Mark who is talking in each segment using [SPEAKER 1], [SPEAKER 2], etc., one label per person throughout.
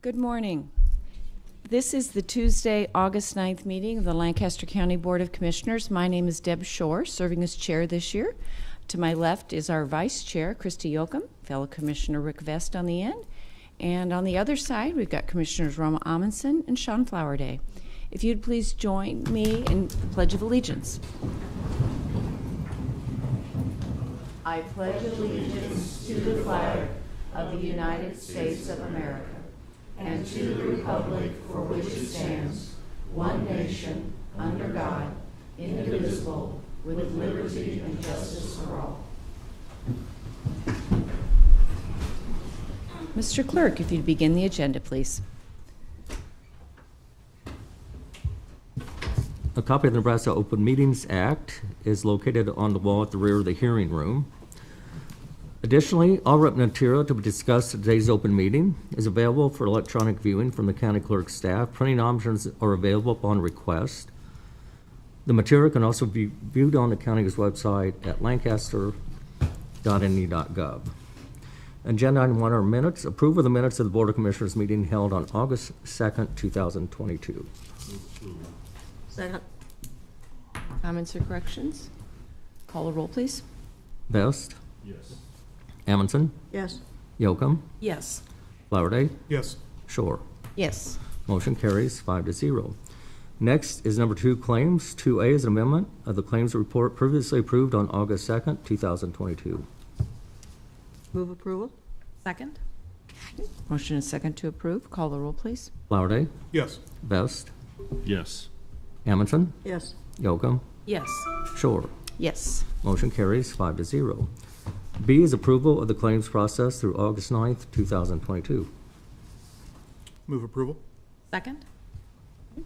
[SPEAKER 1] Good morning. This is the Tuesday, August 9th meeting of the Lancaster County Board of Commissioners. My name is Deb Shore, serving as chair this year. To my left is our vice chair, Christy Yoakum, fellow Commissioner Rick Vest on the end. And on the other side, we've got Commissioners Roma Amundson and Sean Flowerday. If you'd please join me in the Pledge of Allegiance. I pledge allegiance to the flag of the United States of America and to the republic for which it stands, one nation, under God, indivisible, with liberty and justice for all. Mr. Clerk, if you'd begin the agenda, please.
[SPEAKER 2] A copy of the Nebraska Open Meetings Act is located on the wall at the rear of the hearing room. Additionally, all written material to be discussed at today's open meeting is available for electronic viewing from the county clerk staff. Printing options are available upon request. The material can also be viewed on the county's website at lancaster.ne.gov. Agenda item 1 are minutes. Approval of the minutes of the Board of Commissioners meeting held on August 2nd, 2022.
[SPEAKER 3] Second.
[SPEAKER 1] Comments or corrections? Call the roll, please.
[SPEAKER 2] Vest.
[SPEAKER 4] Yes.
[SPEAKER 2] Amundson.
[SPEAKER 3] Yes.
[SPEAKER 2] Yoakum.
[SPEAKER 3] Yes.
[SPEAKER 2] Flowerday.
[SPEAKER 4] Yes.
[SPEAKER 2] Shore.
[SPEAKER 1] Yes.
[SPEAKER 2] Motion carries 5-0. Next is number 2 claims. 2A is an amendment of the claims report previously approved on August 2nd, 2022.
[SPEAKER 3] Move approval.
[SPEAKER 1] Second. Motion is second to approve. Call the roll, please.
[SPEAKER 2] Flowerday.
[SPEAKER 4] Yes.
[SPEAKER 2] Vest.
[SPEAKER 4] Yes.
[SPEAKER 2] Amundson.
[SPEAKER 3] Yes.
[SPEAKER 2] Yoakum.
[SPEAKER 3] Yes.
[SPEAKER 2] Shore.
[SPEAKER 1] Yes.
[SPEAKER 2] Motion carries 5-0. B is approval of the claims process through August 9th, 2022.
[SPEAKER 4] Move approval.
[SPEAKER 3] Second.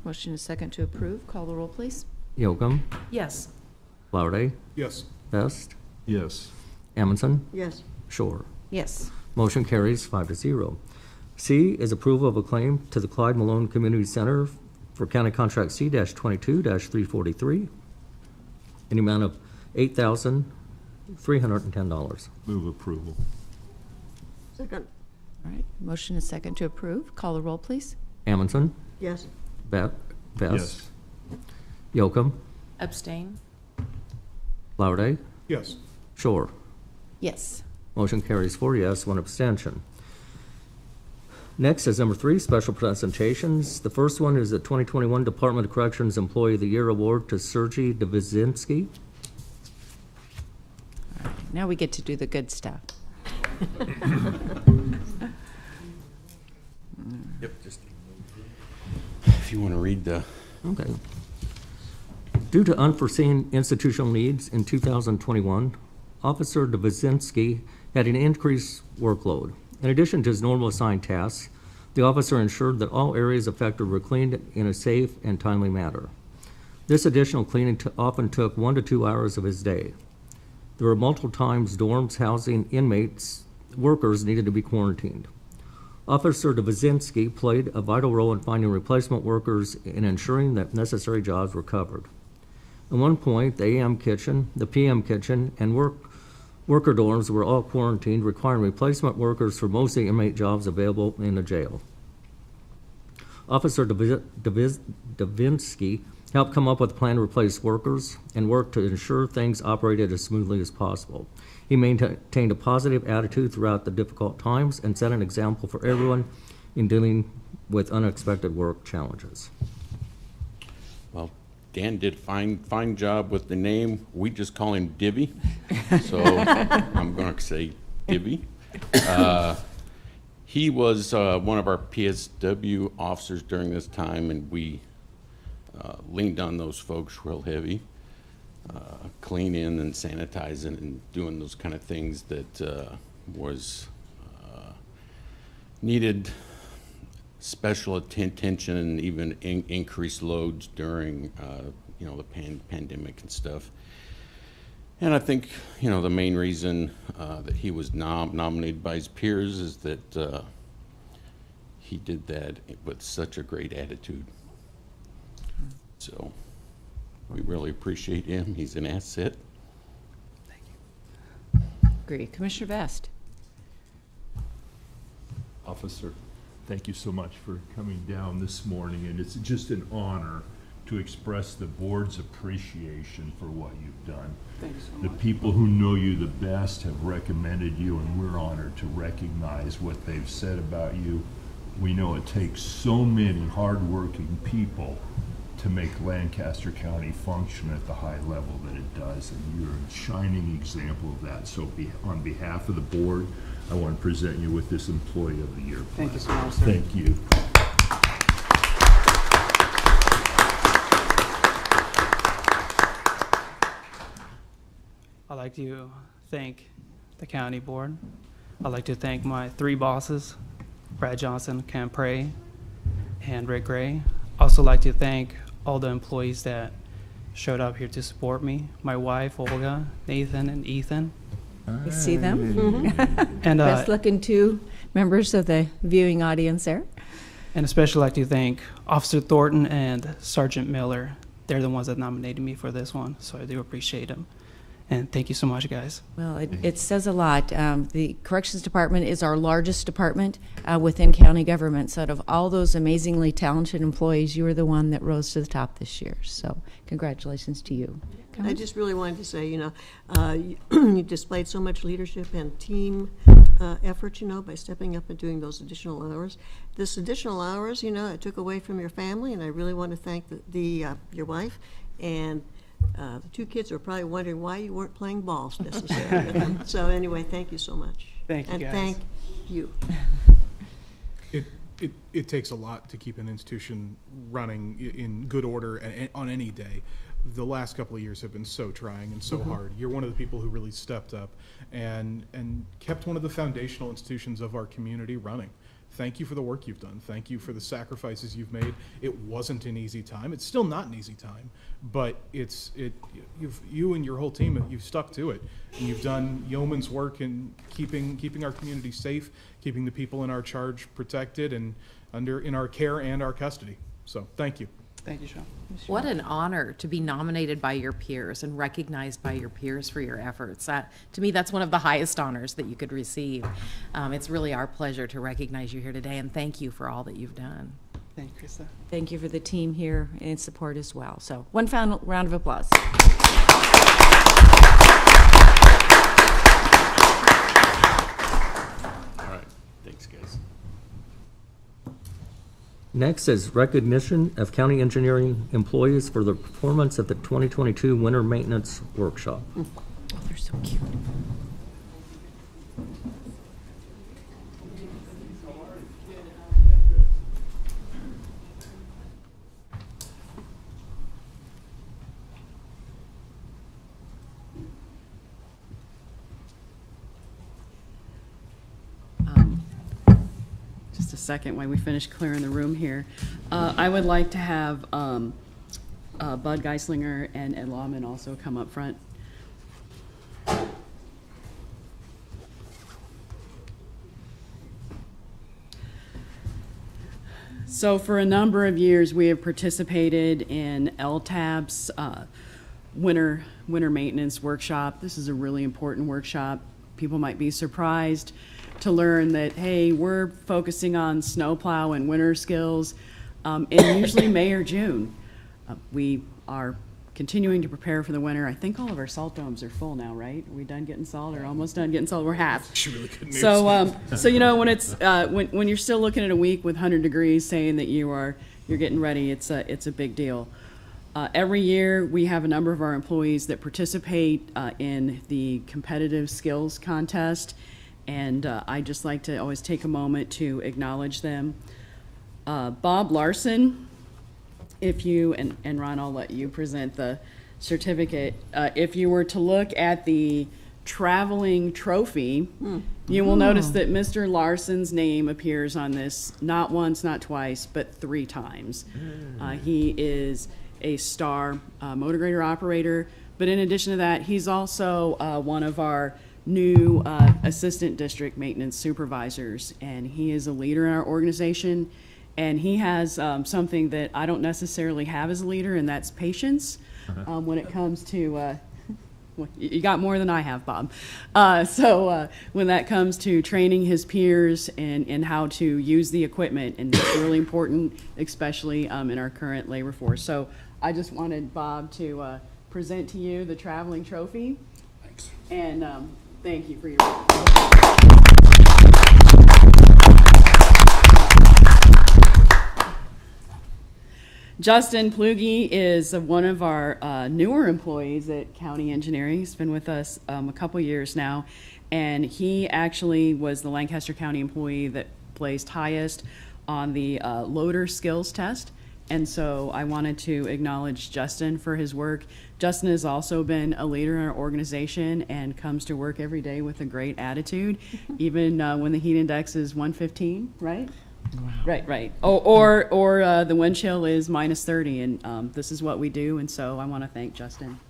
[SPEAKER 1] Motion is second to approve. Call the roll, please.
[SPEAKER 2] Yoakum.
[SPEAKER 3] Yes.
[SPEAKER 2] Flowerday.
[SPEAKER 4] Yes.
[SPEAKER 2] Vest.
[SPEAKER 4] Yes.
[SPEAKER 2] Amundson.
[SPEAKER 3] Yes.
[SPEAKER 2] Shore.
[SPEAKER 1] Yes.
[SPEAKER 2] Motion carries 5-0. C is approval of a claim to the Clyde Malone Community Center for County Contract C-22-343 in the amount of $8,310.
[SPEAKER 4] Move approval.
[SPEAKER 3] Second.
[SPEAKER 1] All right. Motion is second to approve. Call the roll, please.
[SPEAKER 2] Amundson.
[SPEAKER 3] Yes.
[SPEAKER 2] Vest.
[SPEAKER 4] Yes.
[SPEAKER 2] Yoakum.
[SPEAKER 3] Abstain.
[SPEAKER 2] Flowerday.
[SPEAKER 4] Yes.
[SPEAKER 2] Shore.
[SPEAKER 1] Yes.
[SPEAKER 2] Motion carries 4 yes, 1 abstention. Next is number 3, special presentations. The first one is the 2021 Department of Corrections Employee of the Year Award to Sergey Devizinski.
[SPEAKER 1] All right. Now we get to do the good stuff.
[SPEAKER 5] Yep, just if you want to read the.
[SPEAKER 2] Okay. Due to unforeseen institutional needs in 2021, Officer Devizinski had an increased workload. In addition to his normal assigned tasks, the officer ensured that all areas affected were cleaned in a safe and timely manner. This additional cleaning often took 1 to 2 hours of his day. There were multiple times dorms housing inmates, workers needed to be quarantined. Officer Devizinski played a vital role in finding replacement workers and ensuring that necessary jobs were covered. At one point, the AM kitchen, the PM kitchen, and worker dorms were all quarantined, requiring replacement workers for most of the inmate jobs available in the jail. Officer Devizinski helped come up with a plan to replace workers and worked to ensure things operated as smoothly as possible. He maintained a positive attitude throughout the difficult times and set an example for everyone in dealing with unexpected work challenges.
[SPEAKER 5] Well, Dan did a fine job with the name. We just call him Divvy, so I'm going to say Divvy. He was one of our PSW officers during this time, and we leaned on those folks real heavy, cleaning and sanitizing and doing those kind of things that was needed special attention and even increased loads during the pandemic and stuff. And I think the main reason that he was nominated by his peers is that he did that with such a great attitude. So we really appreciate him. He's an asset. Thank you.
[SPEAKER 1] Agree. Commissioner Vest.
[SPEAKER 4] Officer Thank you so much for coming down this morning, and it's just an honor to express the board's appreciation for what you've done.
[SPEAKER 3] Thanks so
[SPEAKER 4] The people who know you the best have recommended you, and we're honored to recognize what they've said about you. We know it takes so many hardworking people to make Lancaster County function at the high level that it does, and you're a shining example of that. So on behalf of the board, I want to present you with this Employee of the Year plaque.
[SPEAKER 3] Thank you so much, sir.
[SPEAKER 4] Thank you.
[SPEAKER 6] I'd like to thank the county board. I'd like to thank my 3 bosses, Brad Johnson, Cam Prey, and Rick Gray. Also like to thank all the employees that showed up here to support me, my wife, Olga, Nathan, and Ethan.
[SPEAKER 1] You see them?
[SPEAKER 6] And,
[SPEAKER 1] Best looking 2 members of the viewing audience there.
[SPEAKER 6] and especially like to thank Officer Thornton and Sergeant Miller. They're the ones that nominated me for this one, so I do appreciate them. And thank you so much, guys.
[SPEAKER 1] Well, it says a lot. The Corrections Department is our largest department within county government. So out of all those amazingly talented employees, you were the one that rose to the top this year. So congratulations to you.
[SPEAKER 3] I just really wanted to say, you displayed so much leadership and team effort, by stepping up and doing those additional hours. This additional hours, it took away from your family, and I really want to thank your wife. And the 2 kids are probably wondering why you weren't playing ball necessarily with them. So anyway, thank you so much.
[SPEAKER 6] Thank you,
[SPEAKER 3] and
[SPEAKER 6] guys.
[SPEAKER 3] thank you.
[SPEAKER 7] It takes a lot to keep an institution running in good order and on any day. The last couple of years have been so trying and so hard. You're one of the people who really stepped up and kept one of the foundational institutions of our community running. Thank you for the work you've done. Thank you for the sacrifices you've made. It wasn't an easy time. It's still not an easy time, but you and your whole team, you've stuck to it. And you've done yeoman's work in keeping our community safe, keeping the people in our charge protected and in our care and our custody. So thank you.
[SPEAKER 6] Thank you, Sean.
[SPEAKER 8] What an honor to be nominated by your peers and recognized by your peers for your efforts. To me, that's one of the highest honors that you could receive. It's really our pleasure to recognize you here today, and thank you for all that you've done.
[SPEAKER 6] Thank you, Krista.
[SPEAKER 1] Thank you for the team here and support as well. So one final round of applause.
[SPEAKER 5] All right, thanks, guys.
[SPEAKER 2] Next is recognition of county engineering employees for their performance at the 2022 Winter Maintenance Workshop.
[SPEAKER 1] Oh, they're so cute.
[SPEAKER 9] Just a second while we finish clearing the room here. I would like to have Bud Geislinger and Ed Lawman also come up front. So for a number of years, we have participated in Ltab's winter maintenance workshop. This is a really important workshop. People might be surprised to learn that, hey, we're focusing on snowplow and winter skills in usually May or June. We are continuing to prepare for the winter. I think all of our salt domes are full now, right? Are we done getting salt or almost done getting salt? We're half.
[SPEAKER 7] Really good news.
[SPEAKER 9] So, when it's when you're still looking at a week with 100 degrees, saying that you're getting ready, it's a big deal. Every year, we have a number of our employees that participate in the competitive skills contest, and I just like to always take a moment to acknowledge them. Bob Larson, if you, and Ron, I'll let you present the certificate. If you were to look at the traveling trophy, you will notice that Mr. Larson's name appears on this not once, not twice, but 3 times. He is a star motor grader operator, but in addition to that, he's also one of our new assistant district maintenance supervisors, and he is a leader in our organization. And he has something that I don't necessarily have as a leader, and that's patience when it comes to you got more than I have, Bob. So when that comes to training his peers and how to use the equipment, and it's really important, especially in our current labor force. So I just wanted Bob to present to you the traveling trophy. Thanks. And thank you for your Justin Plugi is one of our newer employees at County Engineering. He's been with us a couple years now, and he actually was the Lancaster County employee that placed highest on the loader skills test. And so I wanted to acknowledge Justin for his work. Justin has also been a leader in our organization and comes to work every day with a great attitude, even when the heat index is 115, right? Wow. Right. Or the wind chill is minus 30, and this is what we do, and so I want to thank Justin.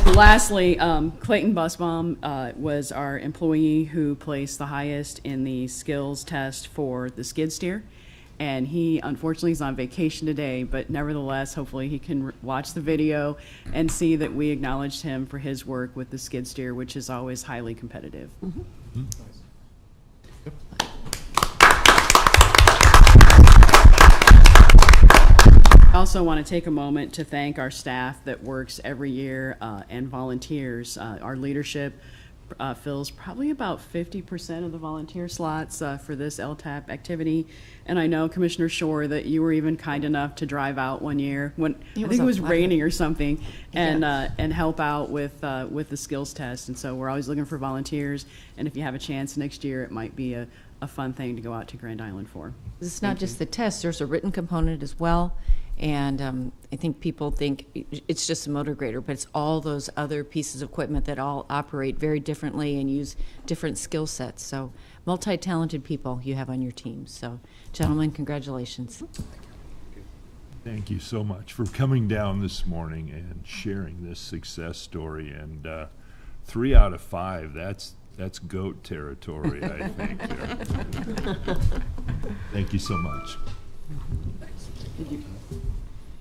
[SPEAKER 9] Lastly, Clayton Busbaum was our employee who placed the highest in the skills test for the skid steer. And he, unfortunately, is on vacation today, but nevertheless, hopefully he can watch the video and see that we acknowledged him for his work with the skid steer, which is always highly competitive. Mm-hmm. Mm-hmm. I also want to take a moment to thank our staff that works every year and volunteers. Our leadership fills probably about 50% of the volunteer slots for this Ltab activity. And I know, Commissioner Shore, that you were even kind enough to drive out one year when I think it was raining or something, and help out with the skills test. And so we're always looking for volunteers. And if you have a chance next year, it might be a fun thing to go out to Grand Island for.
[SPEAKER 1] It's not just the test, there's a written component as well. And I think people think it's just a motor grader, but it's all those other pieces of equipment that all operate very differently and use different skill sets. So multi-talented people you have on your team. So gentlemen, congratulations.
[SPEAKER 4] Thank you so much for coming down this morning and sharing this success story. And 3 out of 5, that's GOAT territory, I think. Thank you so much.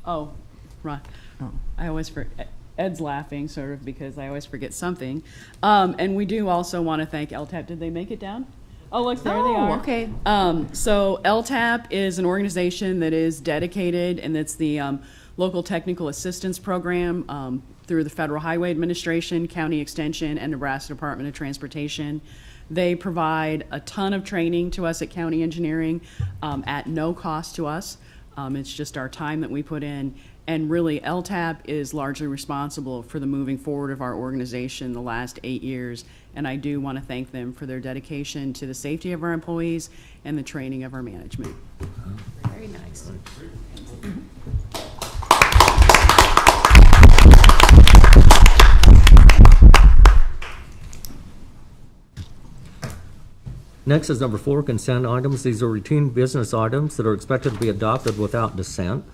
[SPEAKER 9] Oh, right. I always forget. Ed's laughing, sort of, because I always forget something. And we do also want to thank Ltab. Did they make it down? Oh, look, there they are.
[SPEAKER 1] Okay.
[SPEAKER 9] So Ltab is an organization that is dedicated, and it's the local technical assistance program through the Federal Highway Administration, County Extension, and Nebraska Department of Transportation. They provide a ton of training to us at County Engineering at no cost to us. It's just our time that we put in. And really, Ltab is largely responsible for the moving forward of our organization the last 8 years. And I do want to thank them for their dedication to the safety of our employees and the training of our management.
[SPEAKER 8] Very nice.
[SPEAKER 2] Next is number 4, consent items. These are routine business items that are expected to be adopted without dissent.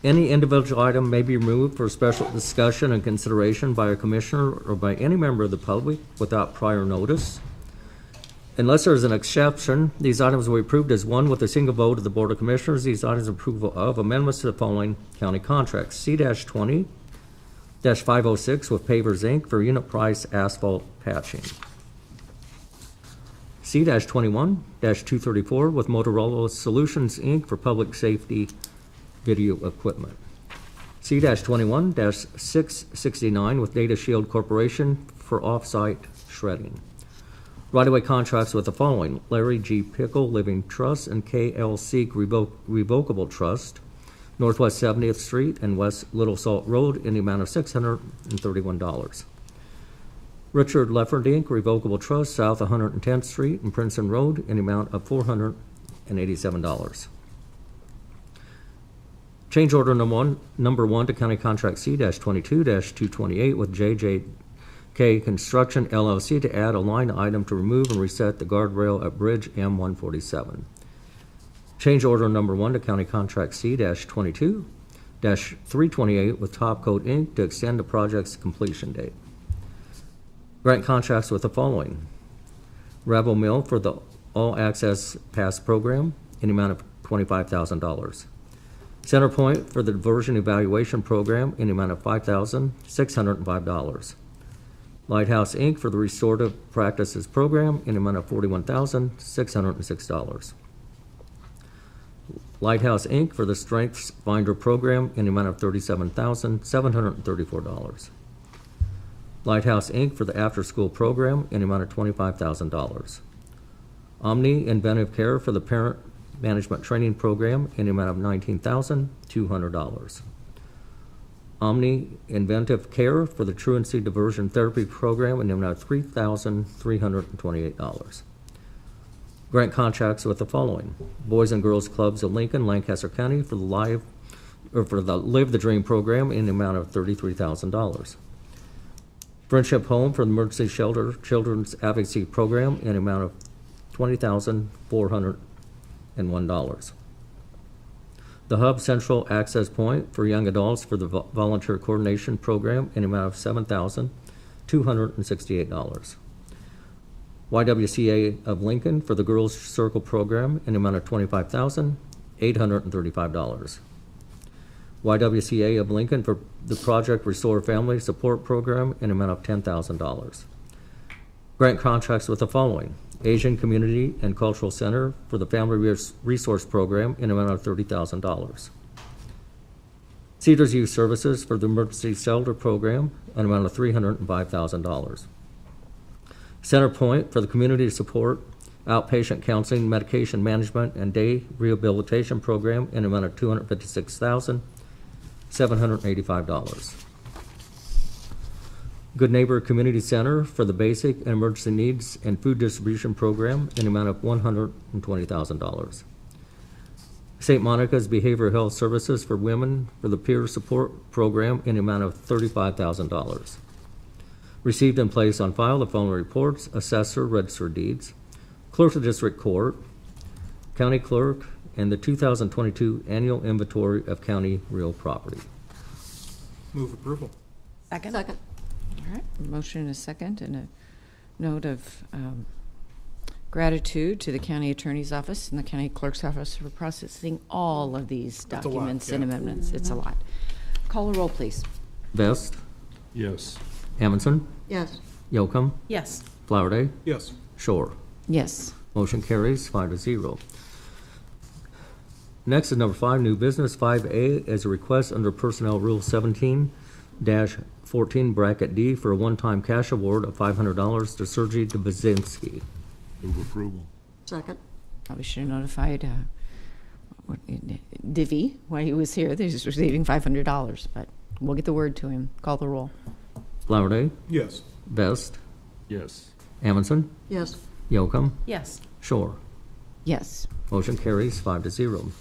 [SPEAKER 2] Any individual item may be removed for special discussion and consideration by a commissioner or by any member of the public without prior notice. Unless there is an exception, these items will be approved as one with a single vote of the Board of Commissioners. These items are approval of amendments to the following county contracts. C-20-506 with Pavers, Inc. for unit price asphalt patching. C-21-234 with Motorola Solutions, Inc. for public safety video equipment. C-21-669 with Data Shield Corporation for off-site shredding. Right-of-way contracts with the following: Larry G. Pickle Living Trust and K.L. Seek Revocable Trust, Northwest 70th Street and West Little Salt Road in the amount of $631. Richard Lefford, Inc., Revocable Trust, South 110th Street and Princeton Road in the amount of $487. Change order number one to County Contract C-22-228 with JJK Construction LLC to add a line item to remove and reset the guardrail at Bridge M147. Change order number 1 to County Contract C-22-328 with Top Coat Inc. to extend the project's completion date. Grant contracts with the following: Rebel Mill for the All Access Pass program in the amount of $25,000. Centerpoint for the Diversion Evaluation Program in the amount of $5,605. Lighthouse Inc. for the Restorative Practices Program in the amount of $41,606. Lighthouse Inc. for the Strengths Finder Program in the amount of $37,734. Lighthouse Inc. for the After-School Program in the amount of $25,000. Omni Inventive Care for the Parent Management Training Program in the amount of $19,200. Omni Inventive Care for the Truancy Diversion Therapy Program in the amount of $3,328. Grant contracts with the following: Boys and Girls Clubs of Lincoln, Lancaster County for the Live the Dream program in the amount of $33,000. Friendship Home for the Emergency Shelter Children's Advocacy Program in the amount of $20,401. The Hub Central Access Point for Young Adults for the Volunteer Coordination Program in the amount of $7,268. YWCA of Lincoln for the Girls Circle Program in the amount of $25,835. YWCA of Lincoln for the Project Restore Family Support Program in the amount of $10,000. Grant contracts with the following: Asian Community and Cultural Center for the Family Resource Program in the amount of $30,000. Cedars Youth Services for the Emergency Shelter Program in the amount of $305,000. Centerpoint for the Community Support Outpatient Counseling, Medication Management, and Day Rehabilitation Program in the amount of $256,785. Good Neighbor Community Center for the Basic and Emergency Needs and Food Distribution Program in the amount of $120,000. St. Monica's Behavioral Health Services for Women for the Peer Support Program in the amount of $35,000. Received and placed on file the following reports: Assessor, Register of Deeds, Clerk of District Court, County Clerk, and the 2022 Annual Inventory of County Real Property.
[SPEAKER 7] Move approval.
[SPEAKER 8] Second?
[SPEAKER 3] Second.
[SPEAKER 1] All right, a motion and a second, and a note of gratitude to the county attorney's office and the county clerk's office for processing all of these
[SPEAKER 7] That's a lot,
[SPEAKER 1] documents and
[SPEAKER 7] yeah.
[SPEAKER 1] amendments. It's a lot. Call a roll, please.
[SPEAKER 2] Vest,
[SPEAKER 4] Yes.
[SPEAKER 2] Amundson,
[SPEAKER 3] Yes.
[SPEAKER 2] Yocum,
[SPEAKER 8] Yes.
[SPEAKER 2] Flowerday,
[SPEAKER 7] Yes.
[SPEAKER 2] Shore.
[SPEAKER 1] Yes.
[SPEAKER 2] Motion carries 5-0. Next is number 5, new business. 5A is a request under Personnel Rule 17-14 bracket D for a one-time cash award of $500 to Sergey Dvozinski.
[SPEAKER 4] Move approval.
[SPEAKER 3] Second.
[SPEAKER 1] Probably should have notified Divvy while he was here that he's receiving $500, but we'll get the word to him. Call the roll.
[SPEAKER 2] Flowerday,
[SPEAKER 7] Yes.
[SPEAKER 2] Vest,
[SPEAKER 4] Yes.
[SPEAKER 2] Amundson,
[SPEAKER 3] Yes.
[SPEAKER 2] Yocum,
[SPEAKER 8] Yes.
[SPEAKER 2] Shore.
[SPEAKER 1] Yes.
[SPEAKER 2] Motion carries 5-0.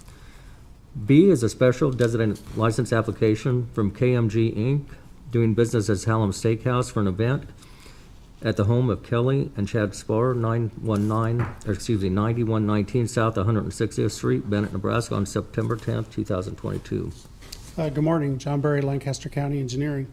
[SPEAKER 2] B is a special designated license application from KMG Inc., doing business as Hallam Steakhouse for an event at the home of Kelly and Chad Spar, 9119 South 160th Street, Bennett, Nebraska, on September 10th, 2022.
[SPEAKER 10] Good morning, John Berry, Lancaster County Engineering.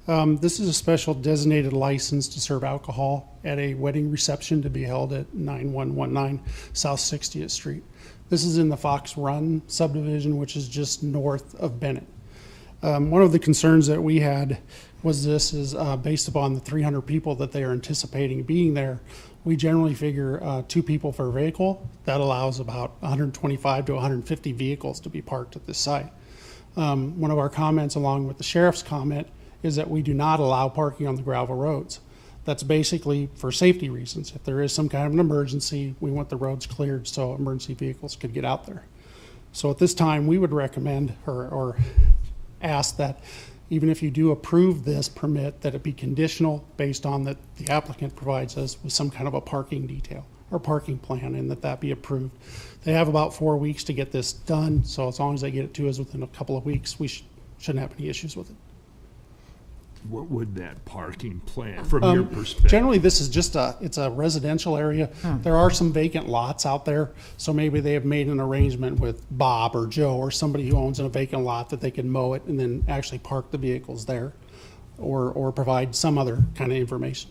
[SPEAKER 10] This is a special designated license to serve alcohol at a wedding reception to be held at 9119 South 60th Street. This is in the Fox Run subdivision, which is just north of Bennett. One of the concerns that we had was this is based upon the 300 people that they are anticipating being there. We generally figure 2 people per vehicle. That allows about 125 to 150 vehicles to be parked at this site. One of our comments, along with the sheriff's comment, is that we do not allow parking on the gravel roads. That's basically for safety reasons. If there is some kind of an emergency, we want the roads cleared so emergency vehicles could get out there. So at this time, we would recommend or ask that even if you do approve this permit, that it be conditional based on that the applicant provides us with some kind of a parking detail or parking plan, and that be approved. They have about 4 weeks to get this done, so as long as they get it to us within a couple of weeks, we shouldn't have any issues with it.
[SPEAKER 4] What would that parking plan, from your perspective?
[SPEAKER 10] Generally, this is just it's a residential area. There are some vacant lots out there, so maybe they have made an arrangement with Bob or Joe or somebody who owns a vacant lot that they can mow it and then actually park the vehicles there, or provide some other kind of information.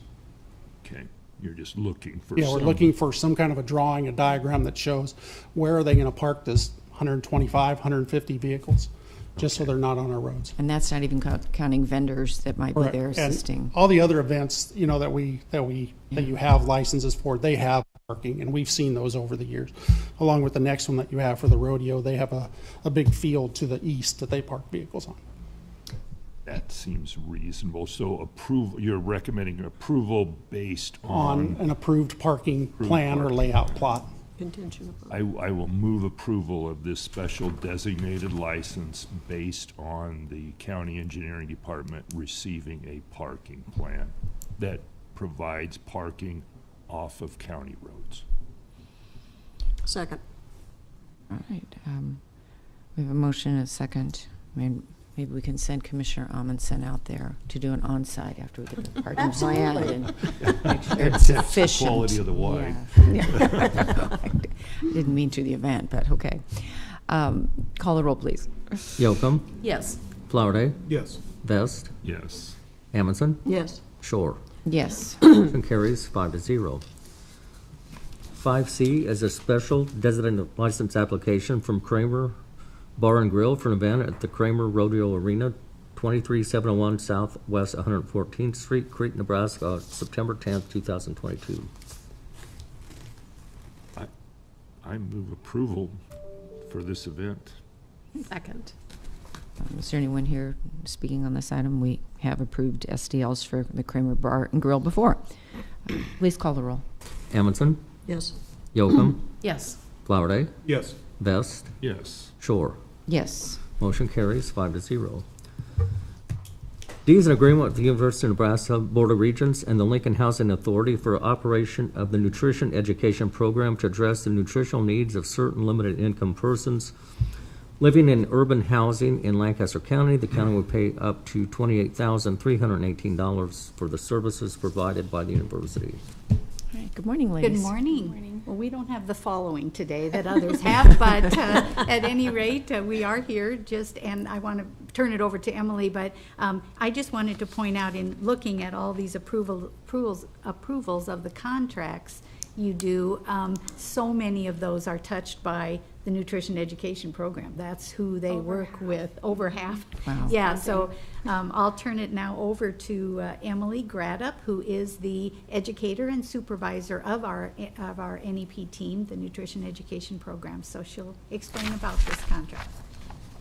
[SPEAKER 4] Okay, you're just looking for
[SPEAKER 10] Yeah, we're
[SPEAKER 4] some-
[SPEAKER 10] looking for some kind of a drawing, a diagram that shows where are they going to park this 125, 150 vehicles, just so they're not on our roads.
[SPEAKER 1] And that's not even counting vendors that might be
[SPEAKER 10] Correct.
[SPEAKER 1] there
[SPEAKER 10] And
[SPEAKER 1] assisting.
[SPEAKER 10] all the other events, you know, that you have licenses for, they have parking, and we've seen those over the years. Along with the next one that you have for the rodeo, they have a big field to the east that they park vehicles on.
[SPEAKER 4] That seems reasonable. So you're recommending approval based
[SPEAKER 10] On an approved parking plan or
[SPEAKER 4] parking.
[SPEAKER 10] layout plot.
[SPEAKER 3] Contingent upon.
[SPEAKER 4] I will move approval of this special designated license based on the county engineering department receiving a parking plan that provides parking off of county roads.
[SPEAKER 3] Second.
[SPEAKER 1] All right. We have a motion and a second. Maybe we can send Commissioner Amundsen out there to do an on-site after we get the parking plan and make sure it's efficient.
[SPEAKER 4] Quality of the wine.
[SPEAKER 1] Yeah. Didn't mean to the event, but okay. Call the roll, please.
[SPEAKER 2] Yocum,
[SPEAKER 8] Yes.
[SPEAKER 2] Flowerday,
[SPEAKER 7] Yes.
[SPEAKER 2] Vest,
[SPEAKER 4] Yes.
[SPEAKER 2] Amundson,
[SPEAKER 3] Yes.
[SPEAKER 2] Shore.
[SPEAKER 1] Yes.
[SPEAKER 2] Motion carries 5-0. 5C is a special designated license application from Kramer Bar and Grill for an event at the Kramer Rodeo Arena, 23701 Southwest 114th Street, Crete, Nebraska, September 10th, 2022.
[SPEAKER 4] I move approval for this event.
[SPEAKER 8] Second.
[SPEAKER 1] Is there anyone here speaking on this item? We have approved SDLs for the Kramer Bar and Grill before. Please call the roll.
[SPEAKER 2] Amundson,
[SPEAKER 3] Yes.
[SPEAKER 2] Yocum,
[SPEAKER 8] Yes.
[SPEAKER 2] Flowerday,
[SPEAKER 7] Yes.
[SPEAKER 2] Vest,
[SPEAKER 4] Yes.
[SPEAKER 2] Shore.
[SPEAKER 1] Yes.
[SPEAKER 2] Motion carries 5-0. D is an agreement with the University of Nebraska Board of Regents and the Lincoln Housing Authority for operation of the nutrition education program to address the nutritional needs of certain limited income persons living in urban housing in Lancaster County. The county will pay up to $28,318 for the services provided by the university.
[SPEAKER 1] All right. Good morning, ladies.
[SPEAKER 11] Good morning. Well, we don't have the following today that others have, but at any rate, we are here and I want to turn it over to Emily, but I just wanted to point out in looking at all these approvals of the contracts you do, so many of those are touched by the nutrition education program. That's who they work with, over half.
[SPEAKER 1] Wow.
[SPEAKER 11] Yeah, so I'll turn it now over to Emily Gradup, who is the educator and supervisor of our NEP team, the nutrition education program. So she'll explain about this contract.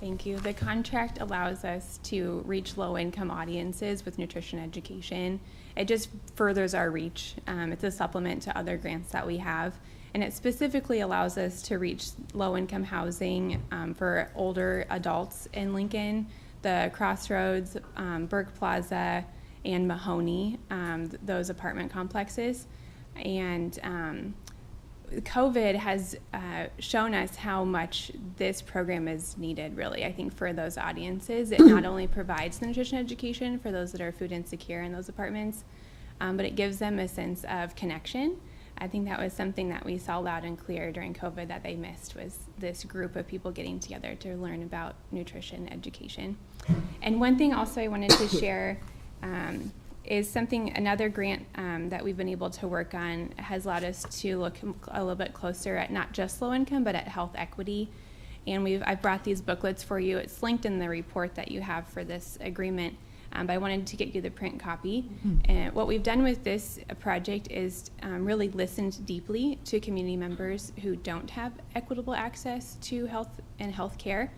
[SPEAKER 12] Thank you. The contract allows us to reach low-income audiences with nutrition education. It just furthers our reach. It's a supplement to other grants that we have. And it specifically allows us to reach low-income housing for older adults in Lincoln, the Crossroads, Burke Plaza, and Mahoney, those apartment complexes. And COVID has shown us how much this program is needed, really, I think, for those audiences. It not only provides the nutrition education for those that are food insecure in those apartments, but it gives them a sense of connection. I think that was something that we saw loud and clear during COVID that they missed, was this group of people getting together to learn about nutrition education. And one thing also I wanted to share is another grant that we've been able to work on has allowed us to look a little bit closer at not just low income, but at health equity. And I've brought these booklets for you. It's linked in the report that you have for this agreement. But I wanted to get you the print copy. And what we've done with this project is really listened deeply to community members who don't have equitable access to health and health care.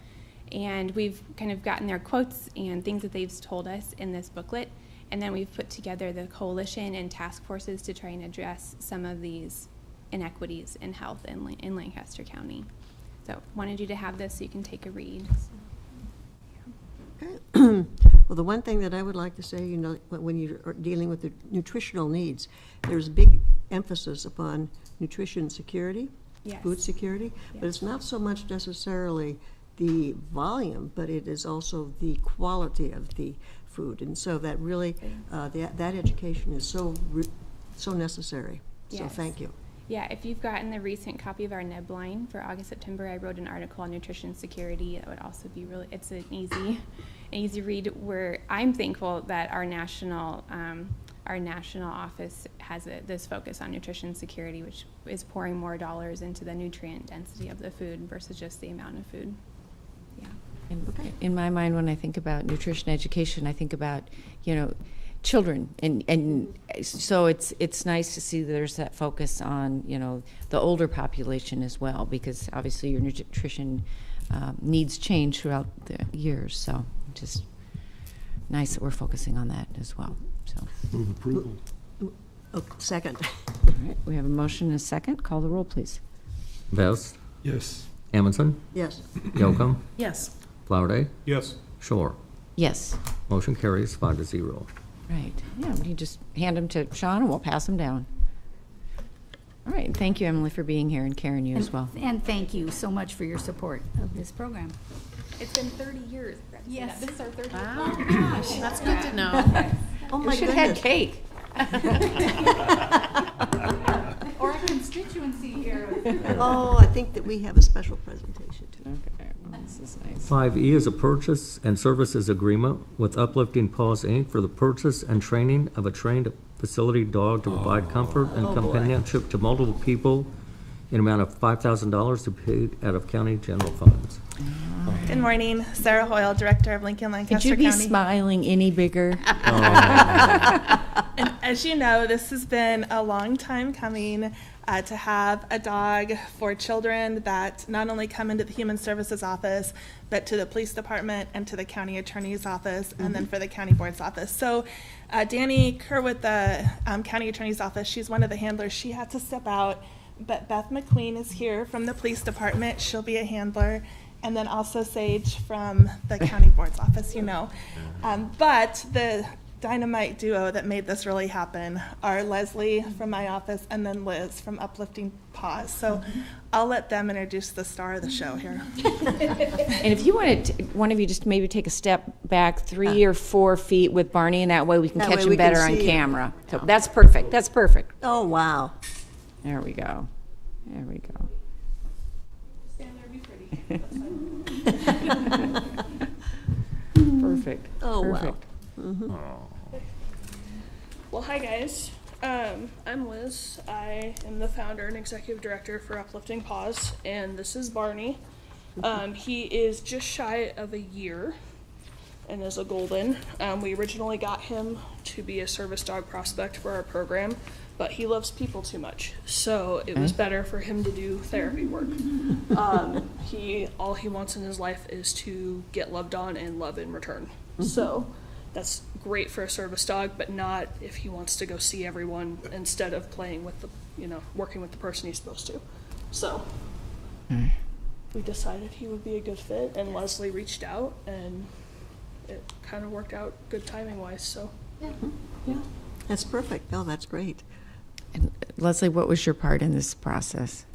[SPEAKER 12] And we've kind of gotten their quotes and things that they've told us in this booklet. And then we've put together the coalition and task forces to try and address some of these inequities in health in Lancaster County. So wanted you to have this so you can take a read.
[SPEAKER 3] Well, the one thing that I would like to say, when you're dealing with the nutritional needs, there's big emphasis upon nutrition security,
[SPEAKER 12] Yes.
[SPEAKER 3] food security, but it's not so much necessarily the volume, but it is also the quality of the food. And so that really, that education is so necessary. So
[SPEAKER 12] Yes.
[SPEAKER 3] thank you.
[SPEAKER 12] Yeah, if you've gotten the recent copy of our NEB line for August, September, I wrote an article on nutrition security. That would also be it's an easy read, where I'm thankful that our national our national office has this focus on nutrition security, which is pouring more dollars into the nutrient density of the food versus just the amount of food. Yeah.
[SPEAKER 1] In my mind, when I think about nutrition education, I think about, children, and so it's nice to see there's that focus on, the older population as well, because obviously your nutrition needs change throughout the years, so just nice that we're focusing on that as well. So,
[SPEAKER 4] Move approval.
[SPEAKER 3] Oh, second.
[SPEAKER 1] all right, we have a motion and a second. Call the roll, please.
[SPEAKER 2] Best,
[SPEAKER 4] Yes.
[SPEAKER 2] Amundson,
[SPEAKER 3] Yes.
[SPEAKER 2] Yocum,
[SPEAKER 8] Yes.
[SPEAKER 2] Flowerday,
[SPEAKER 7] Yes.
[SPEAKER 2] Shore.
[SPEAKER 1] Yes.
[SPEAKER 2] Motion carries 5-0.
[SPEAKER 1] Right. Yeah, you just hand them to Sean and we'll pass them down. All right. Thank you, Emily, for being here, and Karen, you as well.
[SPEAKER 11] And thank you so much for your support of this program.
[SPEAKER 12] It's been 30 years.
[SPEAKER 11] Yes.
[SPEAKER 12] This is our 30th.
[SPEAKER 8] Wow, gosh, that's good to know.
[SPEAKER 3] Oh,
[SPEAKER 1] We
[SPEAKER 3] my
[SPEAKER 1] should have had
[SPEAKER 3] goodness.
[SPEAKER 1] cake.
[SPEAKER 11] Or a constituency here.
[SPEAKER 3] Oh, I think that we have a special presentation too.
[SPEAKER 1] Okay, well, this is nice.
[SPEAKER 2] 5E is a purchase and services agreement with Uplifting Paws, Inc. for the purchase and training of a trained facility dog to provide comfort and
[SPEAKER 3] Oh, boy.
[SPEAKER 2] companionship to multiple people in amount of $5,000 to be paid out of county general funds.
[SPEAKER 13] Good morning, Sarah Hoyle, Director of Lincoln Lancaster
[SPEAKER 1] Could you be
[SPEAKER 13] County.
[SPEAKER 1] smiling any bigger?
[SPEAKER 13] And as you know, this has been a long time coming to have a dog for children that not only come into the Human Services Office, but to the Police Department and to the County Attorney's Office, and then for the County Board's Office. So Danny Kerr with the County Attorney's Office, she's one of the handlers. She had to step out, but Beth McQueen is here from the Police Department. She'll be a handler. And then also Sage from the County Board's Office, But the dynamite duo that made this really happen are Leslie from my office and then Liz from Uplifting Paws. So I'll let them introduce the star of the show here.
[SPEAKER 1] And if you want to, one of you just maybe take a step back 3 or 4 feet with Barney, and that way we can
[SPEAKER 3] That
[SPEAKER 1] catch
[SPEAKER 3] way
[SPEAKER 1] him
[SPEAKER 3] we can
[SPEAKER 1] better on
[SPEAKER 3] see him.
[SPEAKER 1] camera. So that's perfect. That's perfect.
[SPEAKER 3] Oh, wow.
[SPEAKER 1] There we go. There we go.
[SPEAKER 13] Stand there, be pretty.
[SPEAKER 1] Perfect.
[SPEAKER 3] Oh, wow.
[SPEAKER 1] Perfect.
[SPEAKER 14] Well, hi guys. I'm Liz. I am the founder and executive director for Uplifting Paws, and this is Barney. He is just shy of a year and is a golden. We originally got him to be a service dog prospect for our program, but he loves people too much, so it was better for him to do therapy work. All he wants in his life is to get loved on and love in return. So that's great for a service dog, but not if he wants to go see everyone instead of playing with working with the person he's supposed to. So we decided he would be a good fit, and Leslie reached out, and it kind of worked out good timing wise. So yeah.
[SPEAKER 3] That's perfect. Oh, that's great.
[SPEAKER 1] And Leslie, what was your part in this process?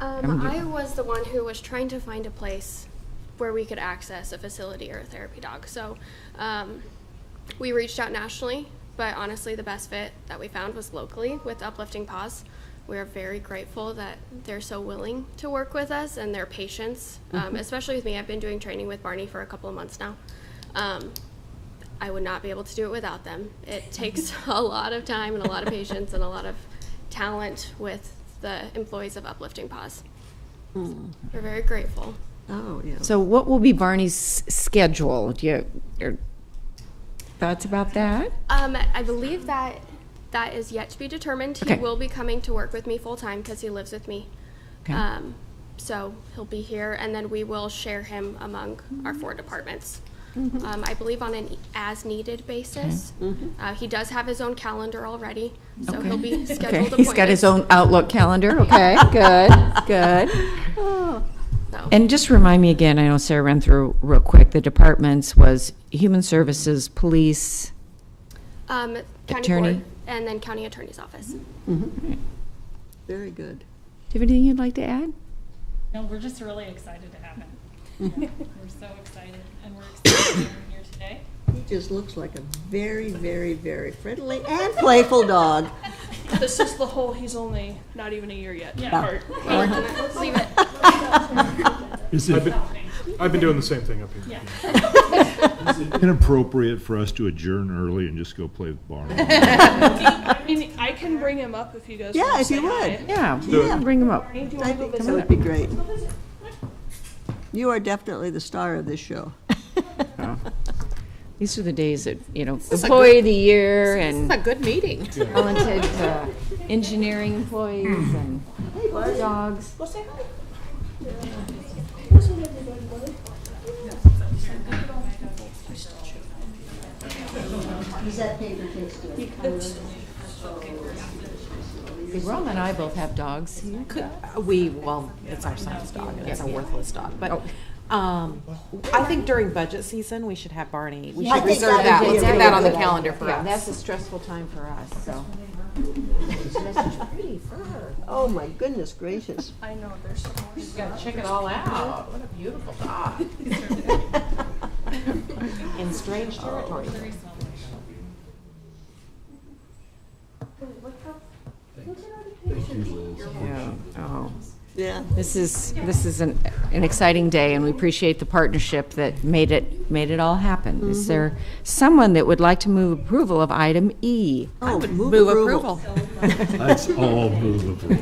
[SPEAKER 15] I was the one who was trying to find a place where we could access a facility or a therapy dog. So we reached out nationally, but honestly the best fit that we found was locally with Uplifting Paws. We're very grateful that they're so willing to work with us, and their patience, especially with me. I've been doing training with Barney for a couple of months now. I would not be able to do it without them. It takes a lot of time and a lot of patience and a lot of talent with the employees of Uplifting Paws. We're very grateful.
[SPEAKER 3] Oh, yeah.
[SPEAKER 1] So what will be Barney's schedule? Do you your thoughts about that?
[SPEAKER 15] I believe that is yet to be determined.
[SPEAKER 1] Okay.
[SPEAKER 15] He will be coming to work with me full time because he lives with me.
[SPEAKER 1] Okay.
[SPEAKER 15] So he'll be here, and then we will share him among our 4 departments. I believe on an as-needed basis. He does have his own calendar already, so he'll be scheduled appointments.
[SPEAKER 1] He's got his own Outlook calendar. Okay, good.
[SPEAKER 15] So,
[SPEAKER 1] And just remind me again, I know Sarah ran through real quick, the departments was Human Services, Police,
[SPEAKER 15] County
[SPEAKER 1] Attorney.
[SPEAKER 15] Board, and then County Attorney's Office.
[SPEAKER 3] Very good.
[SPEAKER 1] Do you have anything you'd like to add?
[SPEAKER 16] No, we're just really excited to have him. We're so excited, and we're excited to have him here today.
[SPEAKER 3] He just looks like a very, very, very friendly and playful dog.
[SPEAKER 14] this is the whole he's only not even a year yet part.
[SPEAKER 15] Let's leave it.
[SPEAKER 4] Is it?
[SPEAKER 7] I've been doing the same thing up here.
[SPEAKER 16] Yeah.
[SPEAKER 4] Is it inappropriate for us to adjourn early and just go play with Barney?
[SPEAKER 14] I mean, I can bring him up if you guys
[SPEAKER 3] Yeah,
[SPEAKER 14] want to
[SPEAKER 3] if
[SPEAKER 14] say
[SPEAKER 3] you would.
[SPEAKER 14] hi.
[SPEAKER 1] Yeah, bring them up.
[SPEAKER 14] Do you
[SPEAKER 3] I
[SPEAKER 14] want to go
[SPEAKER 3] think that
[SPEAKER 14] visit?
[SPEAKER 3] would be great. You are definitely the star of this show.
[SPEAKER 1] These are the days that,
[SPEAKER 8] is a
[SPEAKER 1] Employee
[SPEAKER 8] good-
[SPEAKER 1] of the Year
[SPEAKER 8] This is
[SPEAKER 1] and
[SPEAKER 8] a good meeting.
[SPEAKER 1] talented engineering employees and dogs. Ron and I both have dogs.
[SPEAKER 8] Well, it's our son's dog, and it's a worthless dog, but, I think during budget season, we should have Barney, we should reserve that, let's get that on the calendar for
[SPEAKER 1] Yeah,
[SPEAKER 8] us.
[SPEAKER 1] that's a stressful time for us, so.
[SPEAKER 8] Pretty fur.
[SPEAKER 3] Oh, my goodness gracious.
[SPEAKER 14] I know, there's some more.
[SPEAKER 8] You gotta check it all out, what a beautiful dog. In strange territory.
[SPEAKER 1] Yeah. Oh.
[SPEAKER 3] Yeah.
[SPEAKER 1] This is an exciting day, and we appreciate the partnership that made it all happen. Is there someone that would like to move approval of item E?
[SPEAKER 3] Oh,
[SPEAKER 8] Move approval.
[SPEAKER 4] That's all movable.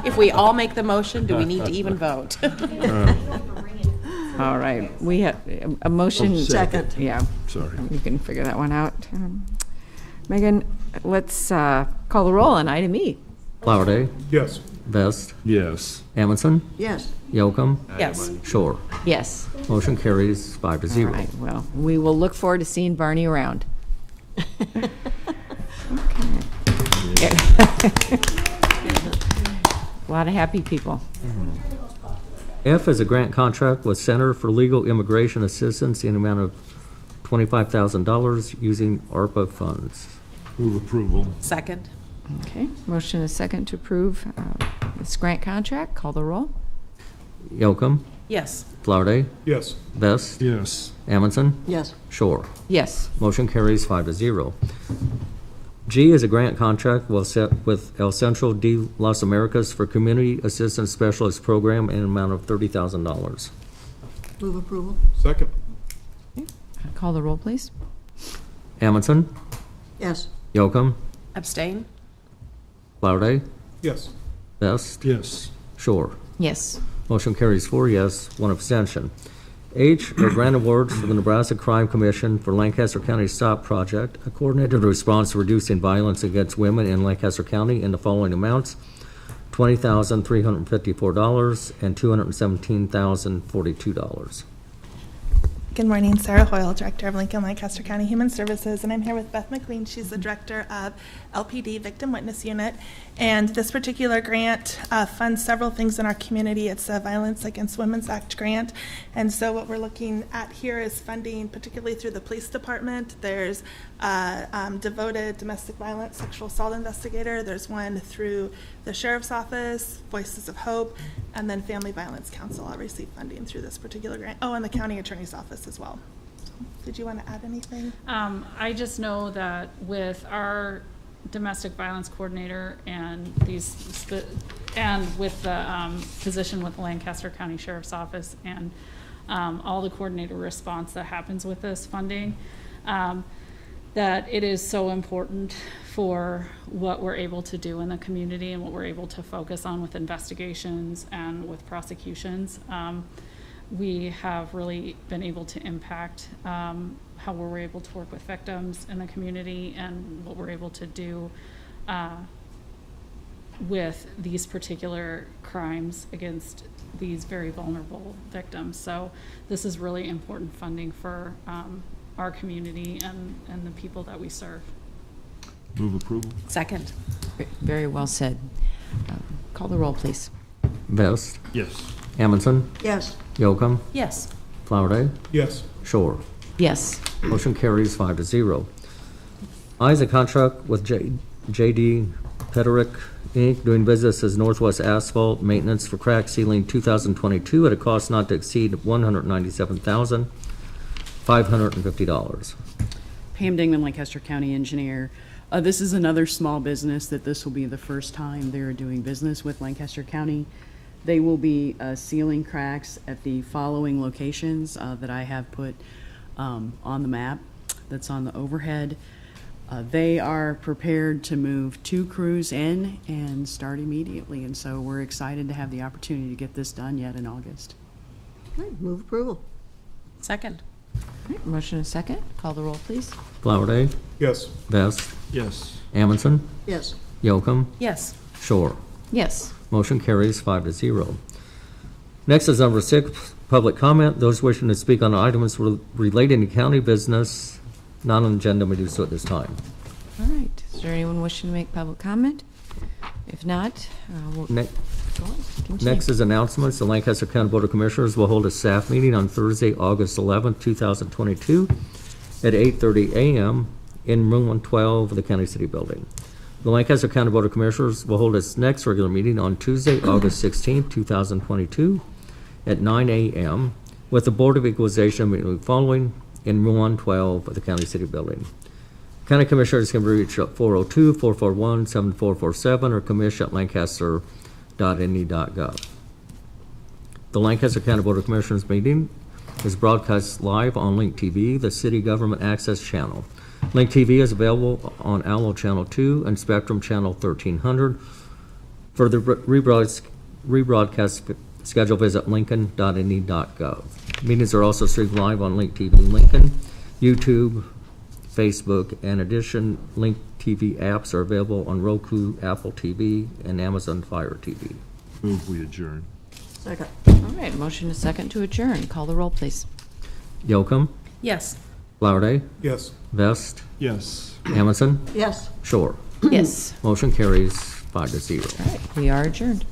[SPEAKER 8] If we all make the motion, do we need to even vote?
[SPEAKER 1] All right, we have a motion.
[SPEAKER 4] Oh, second.
[SPEAKER 1] Yeah,
[SPEAKER 4] Sorry.
[SPEAKER 1] you can figure that one out. Megan, let's call the roll on item E.
[SPEAKER 2] Flowerday,
[SPEAKER 7] Yes.
[SPEAKER 2] Vest,
[SPEAKER 4] Yes.
[SPEAKER 2] Amundson,
[SPEAKER 3] Yes.
[SPEAKER 2] Yocum,
[SPEAKER 8] Yes.
[SPEAKER 2] Shore.
[SPEAKER 1] Yes.
[SPEAKER 2] Motion carries 5-0.
[SPEAKER 1] All right, well, we will look forward to seeing Barney around. A lot of happy people.
[SPEAKER 2] F is a grant contract with Center for Legal Immigration Assistance in the amount of $25,000 using ARPA funds.
[SPEAKER 4] Move approval.
[SPEAKER 8] Second.
[SPEAKER 1] Okay, motion is second to approve this grant contract. Call the roll.
[SPEAKER 2] Yocum,
[SPEAKER 8] Yes.
[SPEAKER 2] Flowerday,
[SPEAKER 7] Yes.
[SPEAKER 2] Vest,
[SPEAKER 4] Yes.
[SPEAKER 2] Amundson,
[SPEAKER 3] Yes.
[SPEAKER 2] Shore.
[SPEAKER 1] Yes.
[SPEAKER 2] Motion carries 5-0. G is a grant contract with El Centro de Las Americas for Community Assistance Specialist Program in an amount of $30,000.
[SPEAKER 3] Move approval.
[SPEAKER 7] Second.
[SPEAKER 1] Call the roll, please.
[SPEAKER 2] Amundson,
[SPEAKER 3] Yes.
[SPEAKER 2] Yocum,
[SPEAKER 8] Abstain?
[SPEAKER 2] Flowerday,
[SPEAKER 7] Yes.
[SPEAKER 2] Vest,
[SPEAKER 4] Yes.
[SPEAKER 2] Shore.
[SPEAKER 1] Yes.
[SPEAKER 2] Motion carries 4 yes, 1 abstention. H are grant awards for the Nebraska Crime Commission for Lancaster County Stop Project, a coordinated response to reducing violence against women in Lancaster County in the following amounts: $20,354 and $217,042.
[SPEAKER 13] Good morning, Sarah Hoyle, Director of Lincoln Lancaster County Human Services, and I'm here with Beth McLean. She's the Director of LPD Victim Witness Unit. And this particular grant funds several things in our community. It's a Violence Against Women's Act grant. And so what we're looking at here is funding, particularly through the police department. There's a devoted domestic violence sexual assault investigator. There's one through the Sheriff's Office, Voices of Hope, and then Family Violence Council all receive funding through this particular grant. Oh, and the County Attorney's Office as well. So, did you want to add anything?
[SPEAKER 16] I just know that with our domestic violence coordinator and and with the position with the Lancaster County Sheriff's Office and all the coordinator response that happens with this funding, that it is so important for what we're able to do in the community and what we're able to focus on with investigations and with prosecutions. We have really been able to impact how we're able to work with victims in the community and what we're able to do with these particular crimes against these very vulnerable victims. So this is really important funding for our community and the people that we serve.
[SPEAKER 4] Move approval.
[SPEAKER 8] Second.
[SPEAKER 1] Very well said. Call the roll, please.
[SPEAKER 2] Vest,
[SPEAKER 4] Yes.
[SPEAKER 2] Amundson,
[SPEAKER 3] Yes.
[SPEAKER 2] Yocum,
[SPEAKER 8] Yes.
[SPEAKER 2] Flowerday,
[SPEAKER 7] Yes.
[SPEAKER 2] Shore.
[SPEAKER 1] Yes.
[SPEAKER 2] Motion carries 5-0. I is a contract with J.D. Pederick, Inc., doing business as Northwest Asphalt Maintenance for crack sealing 2022 at a cost not to exceed $197,550.
[SPEAKER 9] Pam Dingman, Lancaster County Engineer. This is another small business that this will be the first time they're doing business with Lancaster County. They will be sealing cracks at the following locations that I have put on the map that's on the overhead. They are prepared to move 2 crews in and start immediately, and so we're excited to have the opportunity to get this done yet in August.
[SPEAKER 3] Okay, move approval.
[SPEAKER 8] Second.
[SPEAKER 1] Motion and second. Call the roll, please.
[SPEAKER 2] Flowerday,
[SPEAKER 7] Yes.
[SPEAKER 2] Vest,
[SPEAKER 4] Yes.
[SPEAKER 2] Amundson,
[SPEAKER 3] Yes.
[SPEAKER 2] Yocum,
[SPEAKER 8] Yes.
[SPEAKER 2] Shore.
[SPEAKER 1] Yes.
[SPEAKER 2] Motion carries 5-0. Next is number 6, public comment. Those wishing to speak on items relating to county business not on the agenda may do so at this time.
[SPEAKER 1] All right. Is there anyone wishing to make public comment? If not, we'll
[SPEAKER 2] Ne-
[SPEAKER 1] go on. Continue.
[SPEAKER 2] Next is announcements. The Lancaster County Board of Commissioners will hold a staff meeting on Thursday, August 11th, 2022 at 8:30 a.m. in room 112 of the County City Building. The Lancaster County Board of Commissioners will hold its next regular meeting on Tuesday, August 16th, 2022 at 9 a.m. with the Board of Equalization meeting following in room 112 of the County City Building. County Commissioners can be reached at 402-441-7447 or commish@lancaster.ne.gov. The Lancaster County Board of Commissioners meeting is broadcast live on Link TV, the city government access channel. Link TV is available on Allo Channel 2 and Spectrum Channel 1300. For the rebroadcast schedule, visit lincoln.ne.gov. Meetings are also streamed live on Link TV Lincoln, YouTube, Facebook. In addition, Link TV apps are available on Roku, Apple TV, and Amazon Fire TV.
[SPEAKER 4] Move we adjourn.
[SPEAKER 3] Second.
[SPEAKER 1] All right. Motion and second to adjourn. Call the roll, please.
[SPEAKER 2] Yocum,
[SPEAKER 8] Yes.
[SPEAKER 2] Flowerday,
[SPEAKER 7] Yes.
[SPEAKER 2] Vest,
[SPEAKER 4] Yes.
[SPEAKER 2] Amundson,
[SPEAKER 3] Yes.
[SPEAKER 2] Shore.
[SPEAKER 1] Yes.
[SPEAKER 2] Motion carries 5-0.
[SPEAKER 1] All right. We are adjourned.